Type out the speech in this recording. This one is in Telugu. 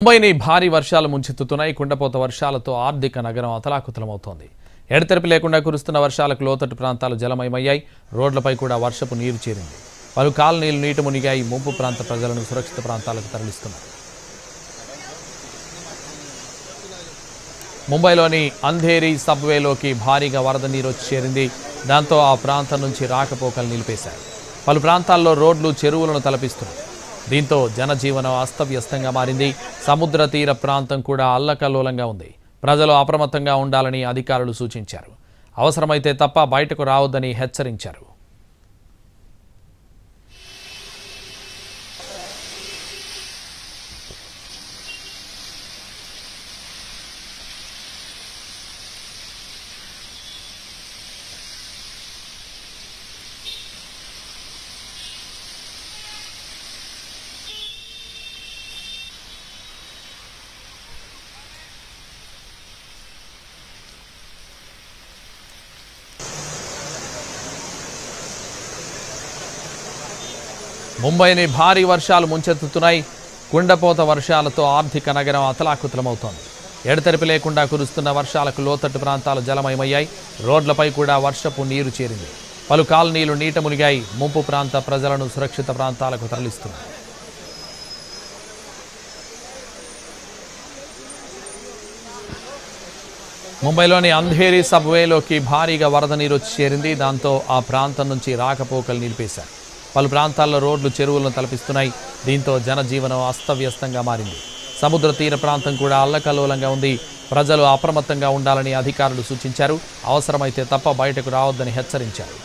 ముంబైని భారీ వర్షాలు ముంచెత్తుతున్నాయి. కుండపోత వర్షాలతో ఆర్థిక నగరం అతలాకుతలమవుతోంది. ఎడతెరిపి లేకుండా కురుస్తున్న వర్షాలకు లోతట్టు ప్రాంతాలు జలమయమయ్యాయి. రోడ్లపై కూడా వర్షపు నీరు చేరింది. పలు కాలనీలు నీట మునిగాయి. ముంపు ప్రాంత ప్రజలను సురక్షిత ప్రాంతాలకు తరలిస్తున్నారు. ముంబైలోని అంధేరి సబ్వేలోకి భారీగా వరద నీరు వచ్చి చేరింది. దాంతో ఆ ప్రాంతం నుంచి రాకపోకలు నిలిపేశాయి. పలు ప్రాంతాల్లో రోడ్లు చెరువులను తలపిస్తున్నాయి. దీంతో జనజీవనం అస్తవ్యస్తంగా మారింది. సముద్ర తీర ప్రాంతం కూడా అల్లకల్లోలంగా ఉంది. ప్రజలు అప్రమత్తంగా ఉండాలని అధికారులు సూచించారు. అవసరమైతే తప్ప బయటకు రావద్దని హెచ్చరించారు. ముంబైని భారీ వర్షాలు ముంచెత్తుతున్నాయి. కుండపోత వర్షాలతో ఆర్థిక నగరం అతలాకుతలమవుతోంది. ఎడతెరిపి లేకుండా కురుస్తున్న వర్షాలకు లోతట్టు ప్రాంతాలు జలమయమయ్యాయి. రోడ్లపై కూడా వర్షపు నీరు చేరింది. పలు కాలనీలు నీట మునిగాయి. ముంపు ప్రాంత ప్రజలను సురక్షిత ప్రాంతాలకు తరలిస్తున్నారు. ముంబైలోని అంధేరి సబ్వేలోకి భారీగా వరద నీరు వచ్చి చేరింది. దాంతో ఆ ప్రాంతం నుంచి రాకపోకలు నిలిపేశారు. పలు ప్రాంతాల్లో రోడ్లు చెరువులను తలపిస్తున్నాయి. దీంతో జనజీవనం అస్తవ్యస్తంగా మారింది. సముద్ర తీర ప్రాంతం కూడా అల్లకల్లోలంగా ఉంది. ప్రజలు అప్రమత్తంగా ఉండాలని అధికారులు సూచించారు. అవసరమైతే తప్ప బయటకు రావద్దని హెచ్చరించారు.